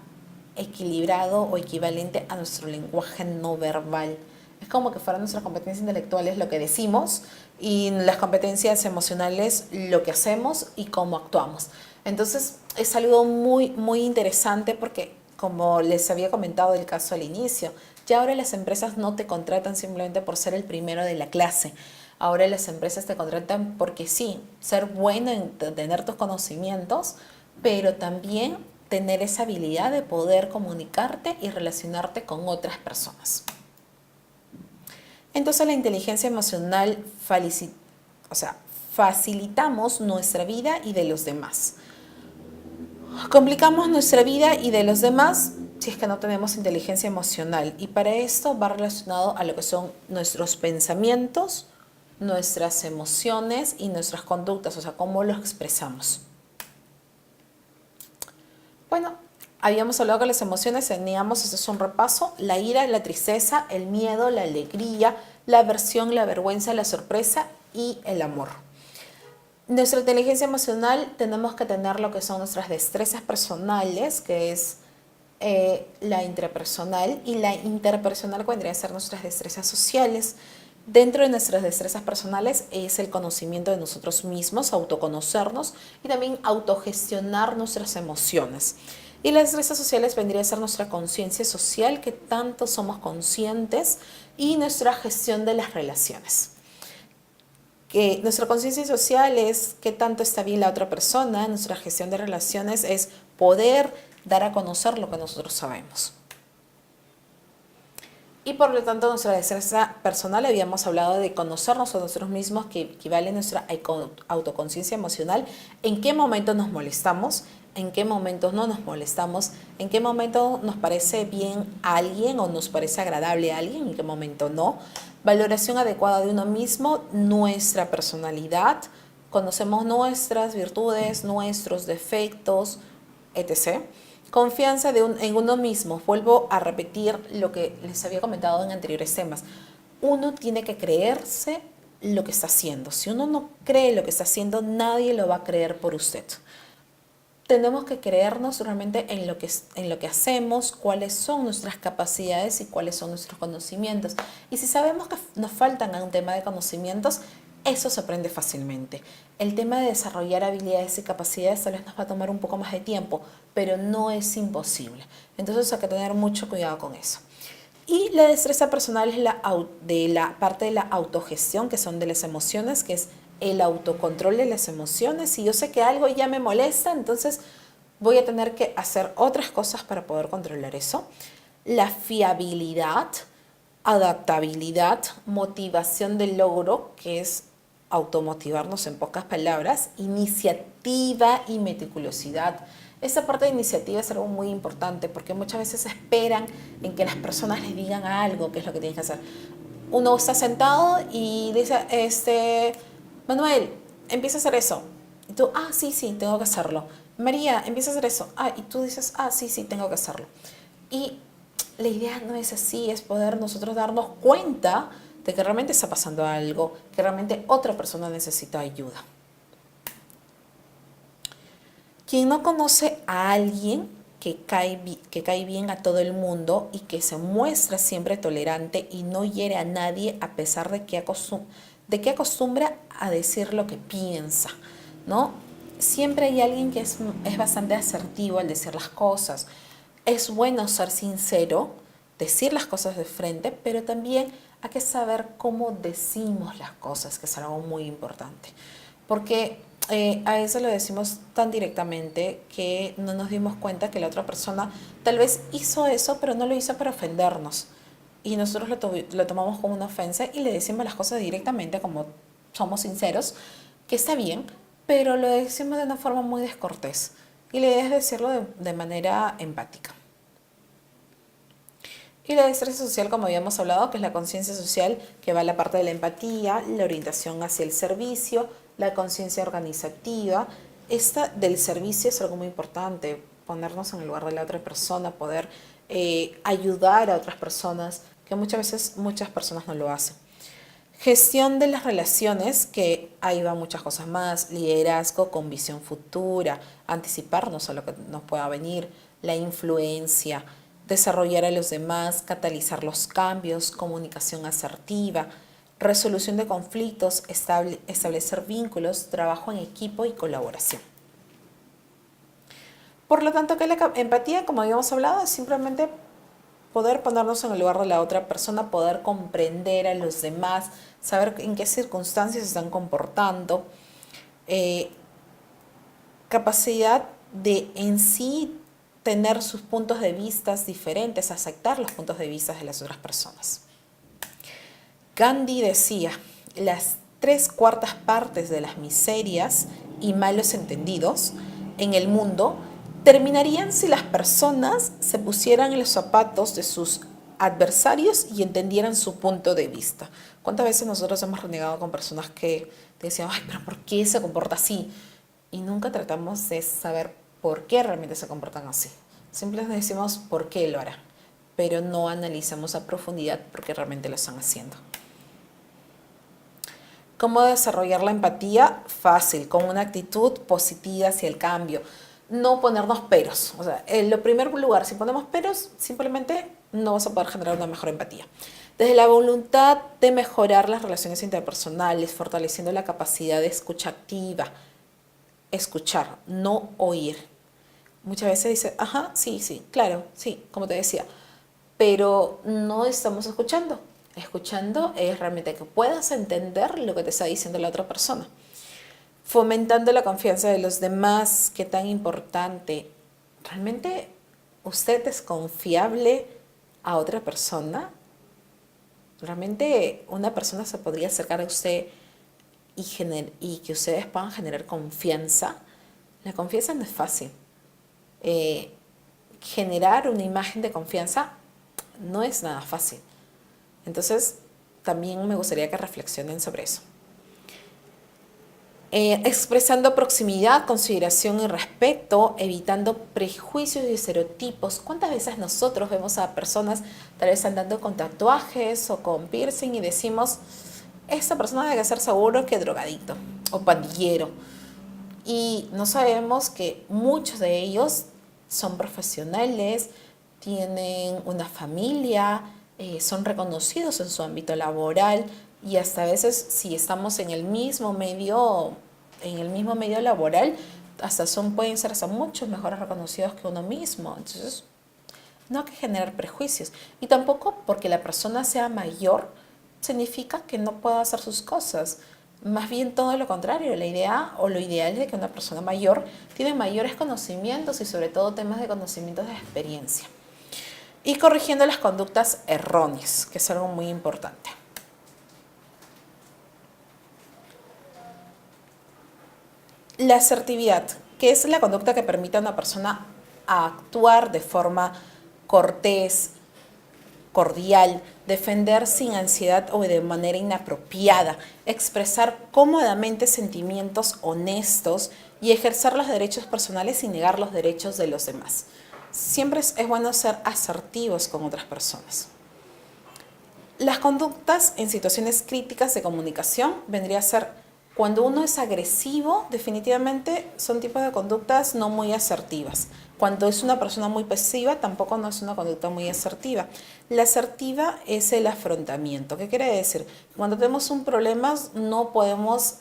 equilibrado o equivalente a nuestro lenguaje no verbal. Es como que fueran nuestras competencias intelectuales lo que decimos y las competencias emocionales lo que hacemos y cómo actuamos. Entonces es algo muy, muy interesante porque, como les había comentado el caso al inicio, ya ahora las empresas no te contratan simplemente por ser el primero de la clase. Ahora las empresas te contratan porque sí, ser bueno en tener tus conocimientos, pero también tener esa habilidad de poder comunicarte y relacionarte con otras personas. Entonces la inteligencia emocional facilitamos nuestra vida y de los demás. Complicamos nuestra vida y de los demás si es que no tenemos inteligencia emocional. Y para esto va relacionado a lo que son nuestros pensamientos, nuestras emociones y nuestras conductas, o sea, cómo los expresamos. Bueno, habíamos hablado que las emociones teníamos, este es un repaso, la ira, la tristeza, el miedo, la alegría, la aversión, la vergüenza, la sorpresa y el amor. Nuestra inteligencia emocional tenemos que tener lo que son nuestras destrezas personales, que es la intrapersonal, y la interpersonal vendría a ser nuestras destrezas sociales. Dentro de nuestras destrezas personales es el conocimiento de nosotros mismos, autoconocernos y también autogestionar nuestras emociones. Y las destrezas sociales vendría a ser nuestra conciencia social, que tanto somos conscientes, y nuestra gestión de las relaciones. Que nuestra conciencia social es qué tanto está bien la otra persona, nuestra gestión de relaciones es poder dar a conocer lo que nosotros sabemos. Y por lo tanto, nuestra destreza personal, habíamos hablado de conocernos a nosotros mismos, que equivale a nuestra autoconciencia emocional, en qué momento nos molestamos, en qué momentos no nos molestamos, en qué momento nos parece bien a alguien o nos parece agradable a alguien, en qué momento no. Valoración adecuada de uno mismo, nuestra personalidad, conocemos nuestras virtudes, nuestros defectos, etc. Confianza en uno mismo. Vuelvo a repetir lo que les había comentado en anteriores temas. Uno tiene que creerse lo que está haciendo. Si uno no cree lo que está haciendo, nadie lo va a creer por usted. Tenemos que creernos realmente en lo que hacemos, cuáles son nuestras capacidades y cuáles son nuestros conocimientos. Y si sabemos que nos faltan a un tema de conocimientos, eso se aprende fácilmente. El tema de desarrollar habilidades y capacidades tal vez nos va a tomar un poco más de tiempo, pero no es imposible. Entonces hay que tener mucho cuidado con eso. Y la destreza personal es de la parte de la autogestión, que son de las emociones, que es el autocontrol de las emociones. Si yo sé que algo ya me molesta, entonces voy a tener que hacer otras cosas para poder controlar eso. La fiabilidad, adaptabilidad, motivación del logro, que es automotivarnos en pocas palabras, iniciativa y meticulosidad. Esa parte de iniciativa es algo muy importante, porque muchas veces esperan en que las personas les digan algo, qué es lo que tienen que hacer. Uno está sentado y dice, Manuel, empieza a hacer eso. Y tú, sí, tengo que hacerlo. María, empieza a hacer eso. Y tú dices, sí, tengo que hacerlo. Y la idea no es así, es poder nosotros darnos cuenta de que realmente está pasando algo, que realmente otra persona necesita ayuda. Quien no conoce a alguien que cae bien a todo el mundo y que se muestra siempre tolerante y no hiere a nadie a pesar de que acostumbra a decir lo que piensa, ¿no? Siempre hay alguien que es bastante asertivo al decir las cosas. Es bueno ser sincero, decir las cosas de frente, pero también hay que saber cómo decimos las cosas, que es algo muy importante. Porque a eso lo decimos tan directamente que no nos dimos cuenta que la otra persona tal vez hizo eso, pero no lo hizo para ofendernos. Y nosotros lo tomamos como una ofensa y le decimos las cosas directamente, como somos sinceros, que está bien, pero lo decimos de una forma muy descortés. Y la idea es decirlo de manera empática. Y la destreza social, como habíamos hablado, que es la conciencia social, que va a la parte de la empatía, la orientación hacia el servicio, la conciencia organizativa. Esta del servicio es algo muy importante, ponernos en el lugar de la otra persona, poder ayudar a otras personas, que muchas veces muchas personas no lo hacen. Gestión de las relaciones, que ahí va muchas cosas más, liderazgo con visión futura, anticiparnos a lo que nos pueda venir, la influencia, desarrollar a los demás, catalizar los cambios, comunicación asertiva, resolución de conflictos, establecer vínculos, trabajo en equipo y colaboración. Por lo tanto, que la empatía, como habíamos hablado, es simplemente poder ponernos en el lugar de la otra persona, poder comprender a los demás, saber en qué circunstancias se están comportando, capacidad de en sí tener sus puntos de vista diferentes, aceptar los puntos de vista de las otras personas. Gandhi decía, las 3/4 partes de las miserias y malos entendidos en el mundo terminarían si las personas se pusieran en los zapatos de sus adversarios y entendieran su punto de vista. ¿Cuántas veces nosotros hemos renegado con personas que decían, pero ¿por qué se comporta así? Y nunca tratamos de saber por qué realmente se comportan así. Simplemente decimos por qué lo hará, pero no analizamos a profundidad por qué realmente lo están haciendo. ¿Cómo desarrollar la empatía? Fácil, con una actitud positiva hacia el cambio. No ponernos peros. O sea, en lo primer lugar, si ponemos peros, simplemente no vas a poder generar una mejor empatía. Desde la voluntad de mejorar las relaciones interpersonales, fortaleciendo la capacidad de escucha activa. Escuchar, no oír. Muchas veces dice, ajá, sí, sí, claro, sí, como te decía, pero no estamos escuchando. Escuchando es realmente que puedas entender lo que te está diciendo la otra persona. Fomentando la confianza de los demás, qué tan importante. ¿Realmente usted es confiable a otra persona? ¿Realmente una persona se podría acercar a usted y que ustedes puedan generar confianza? La confianza no es fácil. Eh, Generar una imagen de confianza no es nada fácil. Entonces, también me gustaría que reflexionen sobre eso. Expresando proximidad, consideración y respeto, evitando prejuicios y estereotipos. ¿Cuántas veces nosotros vemos a personas tal vez andando con tatuajes o con piercing y decimos, esta persona debe ser seguro que drogadicto o pandillero? Y no sabemos que muchos de ellos son profesionales, tienen una familia, son reconocidos en su ámbito laboral y hasta a veces si estamos en el mismo medio laboral, pueden ser hasta muchos mejores reconocidos que uno mismo. Entonces, no hay que generar prejuicios. Y tampoco porque la persona sea mayor significa que no pueda hacer sus cosas. Más bien todo lo contrario, la idea o lo ideal es de que una persona mayor tiene mayores conocimientos y sobre todo temas de conocimientos de experiencia. Y corrigiendo las conductas erróneas, que es algo muy importante. La asertividad, que es la conducta que permite a una persona actuar de forma cortés, cordial, defender sin ansiedad o de manera inapropiada, expresar cómodamente sentimientos honestos y ejercer los derechos personales sin negar los derechos de los demás. Siempre es bueno ser asertivos con otras personas. Las conductas en situaciones críticas de comunicación vendría a ser cuando uno es agresivo, definitivamente son tipos de conductas no muy asertivas. Cuando es una persona muy pasiva, tampoco no es una conducta muy asertiva. La asertiva es el afrontamiento. ¿Qué quiere decir? Cuando tenemos un problema, no podemos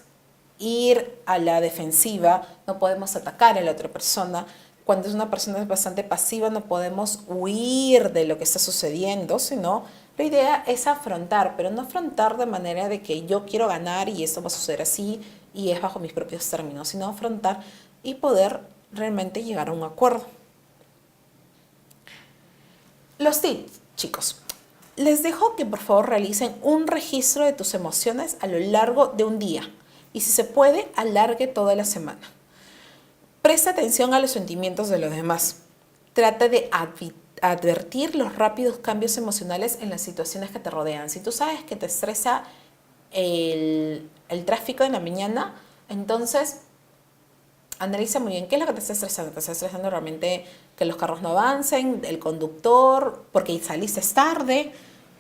ir a la defensiva, no podemos atacar a la otra persona. Cuando es una persona bastante pasiva, no podemos huir de lo que está sucediendo, sino la idea es afrontar, pero no afrontar de manera de que yo quiero ganar y esto va a suceder así y es bajo mis propios términos, sino afrontar y poder realmente llegar a un acuerdo. Los tips, chicos. Les dejo que por favor realicen un registro de tus emociones a lo largo de un día y si se puede, alargue toda la semana. Presta atención a los sentimientos de los demás. Trata de advertir los rápidos cambios emocionales en las situaciones que te rodean. Si tú sabes que te estresa el tráfico en la mañana, entonces analiza muy bien qué es lo que te está estresando. Te está estresando realmente que los carros no avancen, el conductor, porque saliste tarde,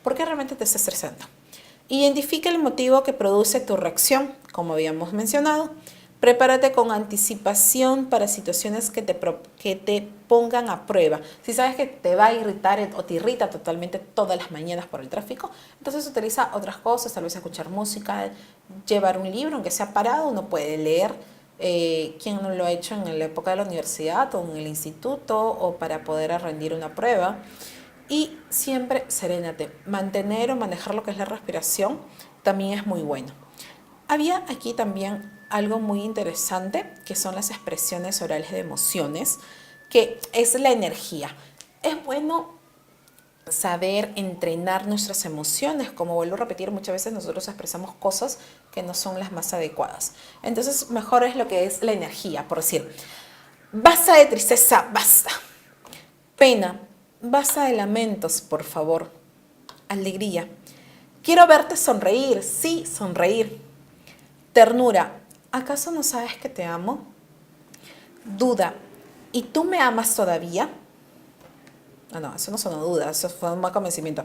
¿por qué realmente te está estresando? Identifica el motivo que produce tu reacción, como habíamos mencionado. Prepárate con anticipación para situaciones que te pongan a prueba. Si sabes que te va a irritar o te irrita totalmente todas las mañanas por el tráfico, entonces utiliza otras cosas, tal vez escuchar música, llevar un libro, aunque sea parado, uno puede leer. ¿Quién no lo ha hecho en la época de la universidad o en el instituto o para poder rendir una prueba? Y siempre serénate. Mantener o manejar lo que es la respiración también es muy bueno. Había aquí también algo muy interesante, que son las expresiones orales de emociones, que es la energía. Es bueno saber entrenar nuestras emociones. Como vuelvo a repetir, muchas veces nosotros expresamos cosas que no son las más adecuadas. Entonces, mejor es lo que es la energía, por decir, basta de tristeza, basta. Pena, basta de lamentos, por favor. Alegría. Quiero verte sonreír, sí, sonreír. Ternura, ¿acaso no sabes que te amo? Duda, ¿y tú me amas todavía? No, eso no sonó duda, eso fue un mal convencimiento.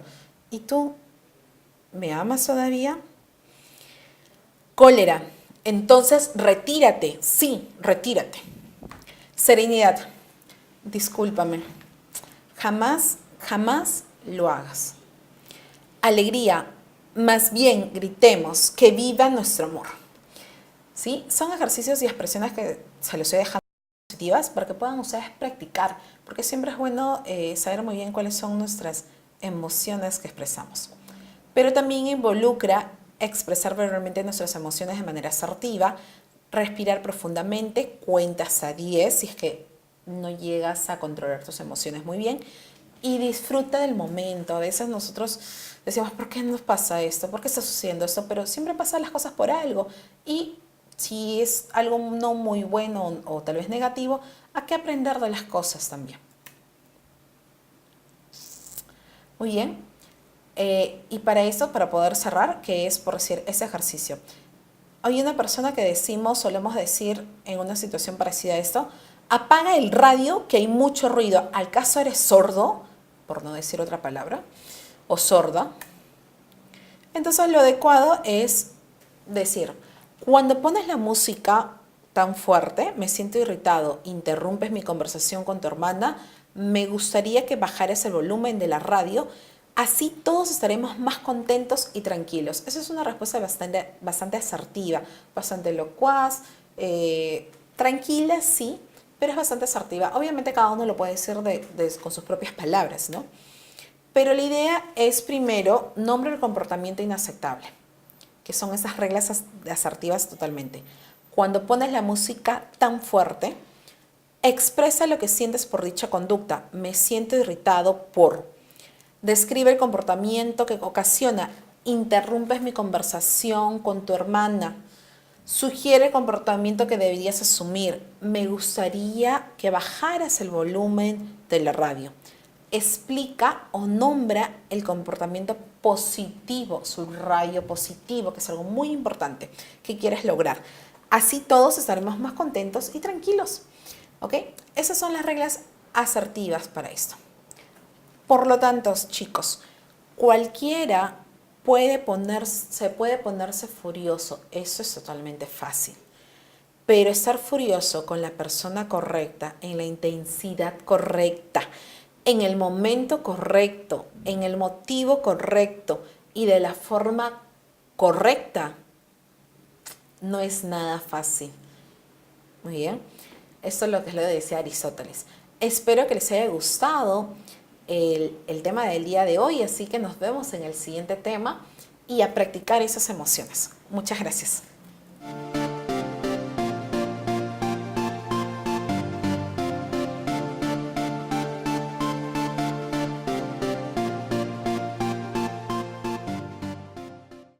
¿Y tú me amas todavía? Cólera. Entonces, retírate. Sí, retírate. Serenidad. Discúlpame. Jamás, jamás lo hagas. Alegría. Más bien gritemos que viva nuestro amor. ¿Sí? Son ejercicios y expresiones que se los estoy dejando positivas para que puedan ustedes practicar, porque siempre es bueno saber muy bien cuáles son nuestras emociones que expresamos. Pero también involucra expresar verbalmente nuestras emociones de manera asertiva, respirar profundamente, cuentas a 10 si es que no llegas a controlar tus emociones muy bien, y disfruta del momento. A veces nosotros decimos, ¿por qué nos pasa esto? ¿Por qué está sucediendo esto? Pero siempre pasan las cosas por algo. Y si es algo no muy bueno o tal vez negativo, hay que aprender de las cosas también. Muy bien. Y para eso, para poder cerrar, que es por decir ese ejercicio. Hay una persona que solemos decir en una situación parecida a esto, apaga el radio que hay mucho ruido. ¿Al caso eres sordo? Por no decir otra palabra, o sorda. Entonces lo adecuado es decir, cuando pones la música tan fuerte, me siento irritado, interrumpes mi conversación con tu hermana, me gustaría que bajaras el volumen de la radio, así todos estaremos más contentos y tranquilos. Esa es una respuesta bastante asertiva, bastante locuaz, tranquila, sí, pero es bastante asertiva. Obviamente cada uno lo puede decir con sus propias palabras, ¿no? Pero la idea es primero, nombre el comportamiento inaceptable, que son esas reglas asertivas totalmente. Cuando pones la música tan fuerte, expresa lo que sientes por dicha conducta. Me siento irritado por. Describe el comportamiento que ocasiona. Interrumpes mi conversación con tu hermana. Sugiere el comportamiento que deberías asumir. Me gustaría que bajaras el volumen de la radio. Explica o nombra el comportamiento positivo, subrayo positivo, que es algo muy importante que quieres lograr. Así todos estaremos más contentos y tranquilos. ¿Ok? Esas son las reglas asertivas para esto. Por lo tanto, chicos, cualquiera puede ponerse furioso. Eso es totalmente fácil. Pero estar furioso con la persona correcta, en la intensidad correcta, en el momento correcto, en el motivo correcto y de la forma correcta, no es nada fácil. Muy bien. Esto es lo que le decía Aristóteles. Espero que les haya gustado el tema del día de hoy, así que nos vemos en el siguiente tema y a practicar esas emociones. Muchas gracias.